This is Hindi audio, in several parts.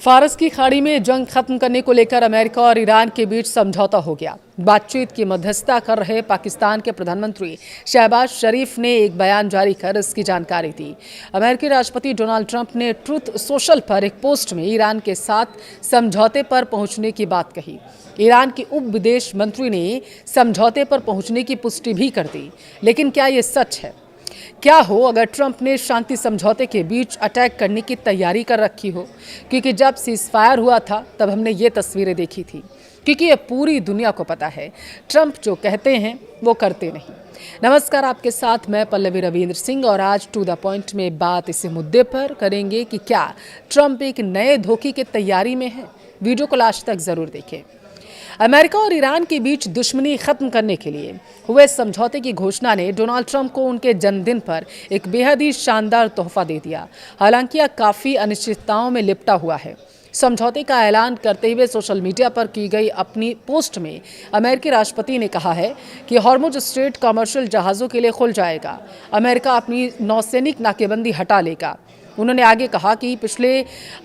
फारस की खाड़ी में जंग खत्म करने को लेकर अमेरिका और ईरान के बीच समझौता हो गया। बातचीत की मध्यस्थता कर रहे पाकिस्तान के प्रधानमंत्री शहबाज शरीफ ने एक बयान जारी कर इसकी जानकारी दी। अमेरिकी राष्ट्रपति डोनाल्ड ट्रंप ने ट्रुथ सोशल पर एक पोस्ट में ईरान के साथ समझौते पर पहुंचने की बात कही। ईरान के उप विदेश मंत्री ने समझौते पर पहुंचने की पुष्टि भी कर दी। लेकिन क्या ये सच है? क्या हो अगर ट्रंप ने शांति समझौते के बीच अटैक करने की तैयारी कर रखी हो? क्योंकि जब सीज़फायर हुआ था तब हमने ये तस्वीरें देखी थी। क्योंकि ये पूरी दुनिया को पता है, ट्रंप जो कहते हैं वो करते नहीं। नमस्कार, आपके साथ मैं पल्लवी रविंद्र सिंह और आज टू द पॉइंट में बात इसी मुद्दे पर करेंगे कि क्या ट्रंप एक नए धोखे की तैयारी में है। वीडियो को लास्ट तक जरूर देखें। अमेरिका और ईरान के बीच दुश्मनी खत्म करने के लिए हुए समझौते की घोषणा ने डोनाल्ड ट्रंप को उनके जन्मदिन पर एक बेहद ही शानदार तोहफा दे दिया। हालांकि यह काफ़ी अनिश्चितताओं में लिपटा हुआ है। समझौते का ऐलान करते हुए सोशल मीडिया पर की गई अपनी पोस्ट में अमेरिकी राष्ट्रपति ने कहा है कि हॉर्मुज स्ट्रेट कमर्शियल जहाज़ों के लिए खुल जाएगा। अमेरिका अपनी नौसैनिक नाकेबंदी हटा लेगा। उन्होंने आगे कहा कि पिछले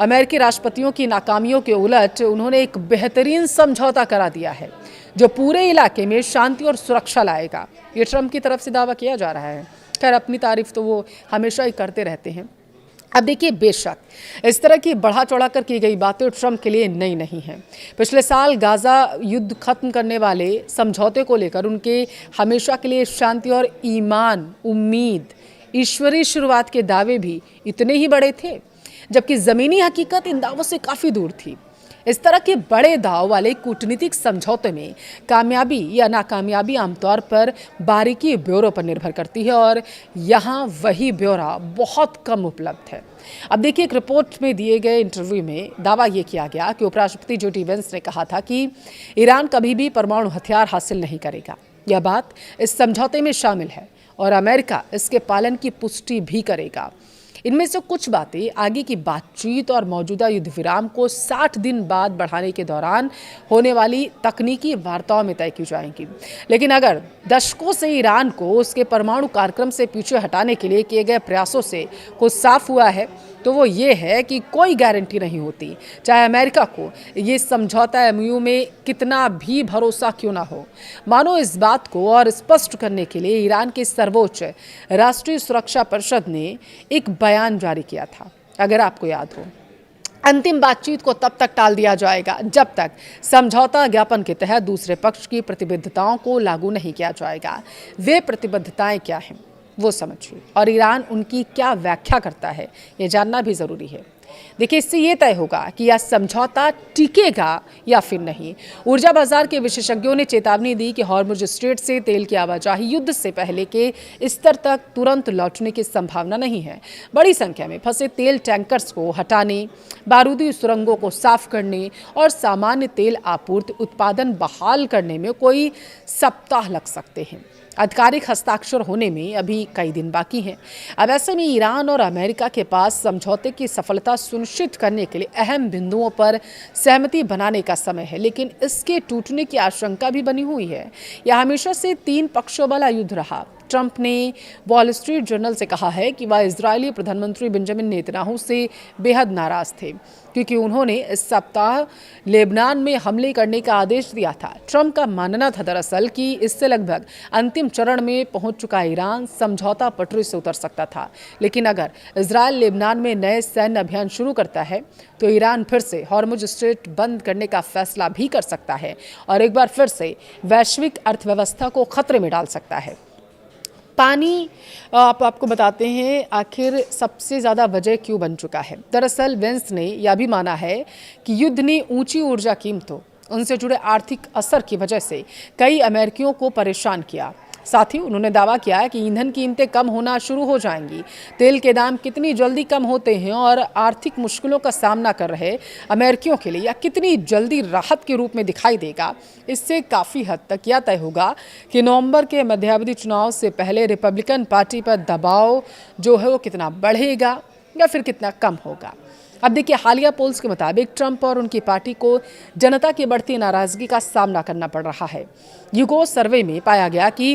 अमेरिकी राष्ट्रपतियों की नाकामियों के उलट उन्होंने एक बेहतरीन समझौता करा दिया है जो पूरे इलाके में शांति और सुरक्षा लाएगा। ये ट्रंप की तरफ से दावा किया जा रहा है। खैर, अपनी तारीफ तो वो हमेशा ही करते रहते हैं। अब देखिए, बेशक इस तरह की बढ़ा चढ़ा कर की गई बातें ट्रंप के लिए नई नहीं हैं। पिछले साल गाजा युद्ध खत्म करने वाले समझौते को लेकर उनके हमेशा के लिए शांति और ईमान, उम्मीद, ईश्वरीय शुरुआत के दावे भी इतने ही बड़े थे, जबकि ज़मीनी हकीकत इन दावों से काफ़ी दूर थी। इस तरह के बड़े दाव वाले कूटनीतिक समझौते में कामयाबी या नाकामयाबी आमतौर पर बारीकी ब्यूरो पर निर्भर करती है और यहाँ वही ब्यौरा बहुत कम उपलब्ध है। अब देखिए, एक रिपोर्ट में दिए गए इंटरव्यू में दावा ये किया गया कि उपराष्ट्रपति जे.डी. वेंस ने कहा था कि ईरान कभी भी परमाणु हथियार हासिल नहीं करेगा। यह बात इस समझौते में शामिल है और अमेरिका इसके पालन की पुष्टि भी करेगा। इनमें से कुछ बातें आगे की बातचीत और मौजूदा युद्ध विराम को 60 दिन बाद बढ़ाने के दौरान होने वाली तकनीकी वार्ताओं में तय की जाएंगी। लेकिन अगर दशकों से ईरान को उसके परमाणु कार्यक्रम से पीछे हटाने के लिए किए गए प्रयासों से कुछ साफ हुआ है तो वो ये है कि कोई गारंटी नहीं होती, चाहे अमेरिका को ये समझौता एमओयू में कितना भी भरोसा क्यों ना हो। मानो इस बात को और स्पष्ट करने के लिए ईरान के सर्वोच्च राष्ट्रीय सुरक्षा परिषद ने एक बयान जारी किया था। अगर आपको याद हो, अंतिम बातचीत को तब तक टाल दिया जाएगा जब तक समझौता ज्ञापन के तहत दूसरे पक्ष की प्रतिबद्धताओं को लागू नहीं किया जाएगा। वे प्रतिबद्धताएं क्या हैं वो समझिए और ईरान उनकी क्या व्याख्या करता है ये जानना भी ज़रूरी है। देखिए, इससे ये तय होगा कि यह समझौता टिकेगा या फिर नहीं। ऊर्जा बाजार के विशेषज्ञों ने चेतावनी दी कि हॉर्मुज स्ट्रेट से तेल की आवाजाही युद्ध से पहले के स्तर तक तुरंत लौटने की संभावना नहीं है। बड़ी संख्या में फंसे तेल टैंकर्स को हटाने, बारूदी सुरंगों को साफ करने और सामान्य तेल आपूर्ति उत्पादन बहाल करने में कोई सप्ताह लग सकते हैं। आधिकारिक हस्ताक्षर होने में अभी कई दिन बाकी हैं। अब ऐसे में ईरान और अमेरिका के पास समझौते की सफलता सुनिश्चित करने के लिए अहम बिंदुओं पर सहमति बनाने का समय है, लेकिन इसके टूटने की आशंका भी बनी हुई है। यह हमेशा से 3 पक्षों वाला युद्ध रहा। ट्रंप ने वॉल स्ट्रीट जर्नल से कहा है कि वह इजरायली प्रधानमंत्री बेंजामिन नेतन्याहू से बेहद नाराज थे क्योंकि उन्होंने इस सप्ताह लेबनान में हमले करने का आदेश दिया था। ट्रंप का मानना था दरअसल कि इससे लगभग अंतिम चरण में पहुंच चुका ईरान समझौता पटरी से उतर सकता था। लेकिन अगर इजरायल लेबनान में नए सैन्य अभियान शुरू करता है तो ईरान फिर से हॉर्मुज स्ट्रेट बंद करने का फैसला भी कर सकता है और एक बार फिर से वैश्विक अर्थव्यवस्था को खतरे में डाल सकता है। पानी आपको बताते हैं आखिर सबसे ज़्यादा वजह क्यों बन चुका है। दरअसल वेंस ने यह भी माना है कि युद्ध ने ऊंची ऊर्जा कीमतों, उनसे जुड़े आर्थिक असर की वजह से कई अमेरिकियों को परेशान किया। साथ ही उन्होंने दावा किया है कि ईंधन कीमतें कम होना शुरू हो जाएंगी। तेल के दाम कितनी जल्दी कम होते हैं और आर्थिक मुश्किलों का सामना कर रहे अमेरिकियों के लिए या कितनी जल्दी राहत के रूप में दिखाई देगा, इससे काफ़ी हद तक यह तय होगा कि नवंबर के मध्यावधि चुनाव से पहले रिपब्लिकन पार्टी पर दबाव जो है वो कितना बढ़ेगा या फिर कितना कम होगा। अब देखिए, हालिया पोल्स के मुताबिक ट्रंप और उनकी पार्टी को जनता की बढ़ती नाराजगी का सामना करना पड़ रहा है। यूगो सर्वे में पाया गया कि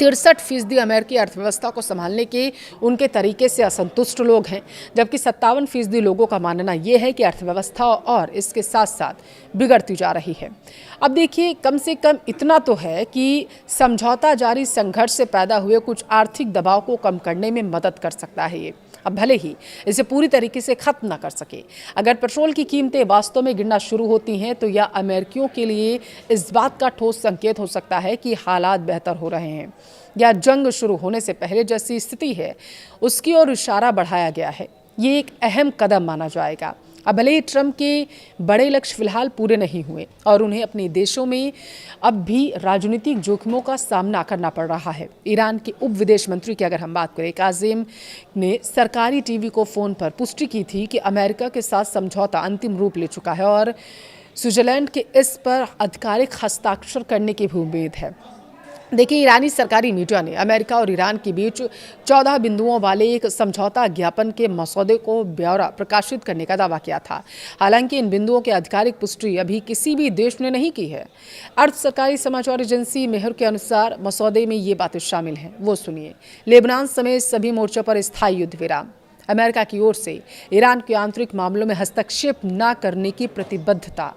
63% अमेरिकी अर्थव्यवस्था को संभालने के उनके तरीके से असंतुष्ट लोग हैं, जबकि 57% लोगों का मानना यह है कि अर्थव्यवस्था और इसके साथ साथ बिगड़ती जा रही है। अब देखिए, कम से कम इतना तो है कि समझौता जारी संघर्ष से पैदा हुए कुछ आर्थिक दबाव को कम करने में मदद कर सकता है ये। अब भले ही इसे पूरी तरीके से खत्म ना कर सके, अगर पेट्रोल की कीमतें वास्तव में गिरना शुरू होती हैं तो यह अमेरिकियों के लिए इस बात का ठोस संकेत हो सकता है कि हालात बेहतर हो रहे हैं या जंग शुरू होने से पहले जैसी स्थिति है उसकी ओर इशारा बढ़ाया गया है। ये एक अहम कदम माना जाएगा। अब भले ही ट्रंप के बड़े लक्ष्य फिलहाल पूरे नहीं हुए और उन्हें अपने देशों में अब भी राजनीतिक जोखिमों का सामना करना पड़ रहा है। ईरान के उप विदेश मंत्री की अगर हम बात करें, काजिम ने सरकारी टीवी को फोन पर पुष्टि की थी कि अमेरिका के साथ समझौता अंतिम रूप ले चुका है और स्विट्जरलैंड के इस पर आधिकारिक हस्ताक्षर करने की भी उम्मीद है। देखिए, ईरानी सरकारी मीडिया ने अमेरिका और ईरान के बीच 14 बिंदुओं वाले एक समझौता ज्ञापन के मसौदे को ब्यौरा प्रकाशित करने का दावा किया था। हालांकि इन बिंदुओं की आधिकारिक पुष्टि अभी किसी भी देश ने नहीं की है। अर्ध सरकारी समाचार एजेंसी मेहर के अनुसार मसौदे में ये बातें शामिल हैं, वो सुनिए। लेबनान समेत सभी मोर्चों पर स्थायी युद्ध विराम, अमेरिका की ओर से ईरान के आंतरिक मामलों में हस्तक्षेप न करने की प्रतिबद्धता,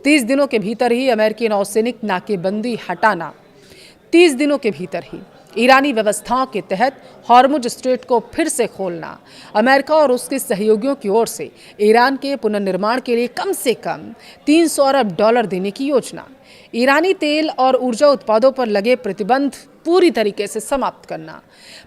30 दिनों के भीतर ही अमेरिकी नौसैनिक नाकेबंदी हटाना, 30 दिनों के भीतर ही ईरानी व्यवस्थाओं के तहत हॉर्मुज स्ट्रेट को फिर से खोलना, अमेरिका और उसके सहयोगियों की ओर से ईरान के पुनर्निर्माण के लिए कम से कम $300 अरब देने की योजना, ईरानी तेल और ऊर्जा उत्पादों पर लगे प्रतिबंध पूरी तरीके से समाप्त करना,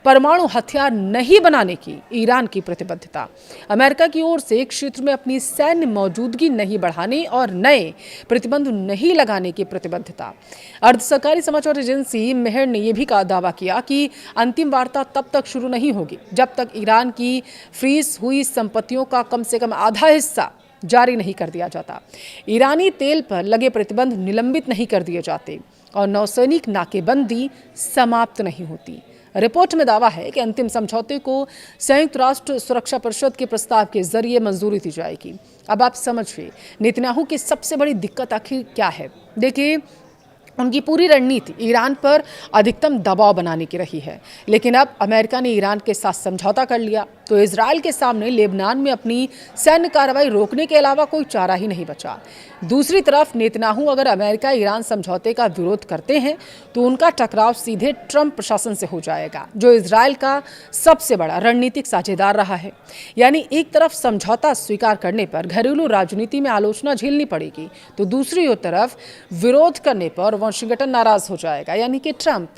परमाणु हथियार नहीं बनाने की ईरान की प्रतिबद्धता, अमेरिका की ओर से क्षेत्र में अपनी सैन्य मौजूदगी नहीं बढ़ाने और नए प्रतिबंध नहीं लगाने की प्रतिबद्धता। अर्ध सरकारी समाचार एजेंसी मेहर ने यह भी दावा किया कि अंतिम वार्ता तब तक शुरू नहीं होगी जब तक ईरान की फ्रीज हुई संपत्तियों का कम से कम आधा हिस्सा जारी नहीं कर दिया जाता, ईरानी तेल पर लगे प्रतिबंध निलंबित नहीं कर दिए जाते और नौसैनिक नाकेबंदी समाप्त नहीं होती। रिपोर्ट में दावा है कि अंतिम समझौते को संयुक्त राष्ट्र सुरक्षा परिषद के प्रस्ताव के जरिए मंजूरी दी जाएगी। अब आप समझिए, नेतन्याहू की सबसे बड़ी दिक्कत आखिर क्या है। देखिए, उनकी पूरी रणनीति ईरान पर अधिकतम दबाव बनाने की रही है, लेकिन अब अमेरिका ने ईरान के साथ समझौता कर लिया तो इजराइल के सामने लेबनान में अपनी सैन्य कार्रवाई रोकने के अलावा कोई चारा ही नहीं बचा। दूसरी तरफ नेतन्याहू अगर अमेरिका ईरान समझौते का विरोध करते हैं तो उनका टकराव सीधे ट्रंप प्रशासन से हो जाएगा, जो इजराइल का सबसे बड़ा रणनीतिक साझेदार रहा है। यानी एक तरफ समझौता स्वीकार करने पर घरेलू राजनीति में आलोचना झेलनी पड़ेगी, तो दूसरी तरफ विरोध करने पर वाशिंगटन नाराज हो जाएगा, यानी कि ट्रंप।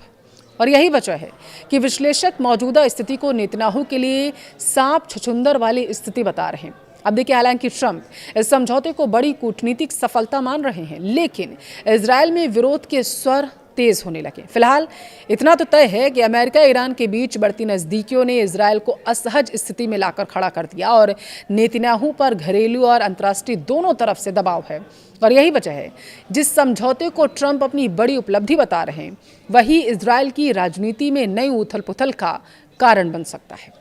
और यही वजह है कि विश्लेषक मौजूदा स्थिति को नेतन्याहू के लिए सांप छछूंदर वाली स्थिति बता रहे हैं। अब देखिए, हालांकि ट्रंप इस समझौते को बड़ी कूटनीतिक सफलता मान रहे हैं, लेकिन इजराइल में विरोध के स्वर तेज होने लगे। फिलहाल इतना तो तय है कि अमेरिका ईरान के बीच बढ़ती नजदीकियों ने इजराइल को असहज स्थिति में लाकर खड़ा कर दिया और नेतन्याहू पर घरेलू और अंतर्राष्ट्रीय दोनों तरफ से दबाव है। और यही वजह है जिस समझौते को ट्रंप अपनी बड़ी उपलब्धि बता रहे हैं, वही इजराइल की राजनीति में नई उथल पुथल का कारण बन सकता है।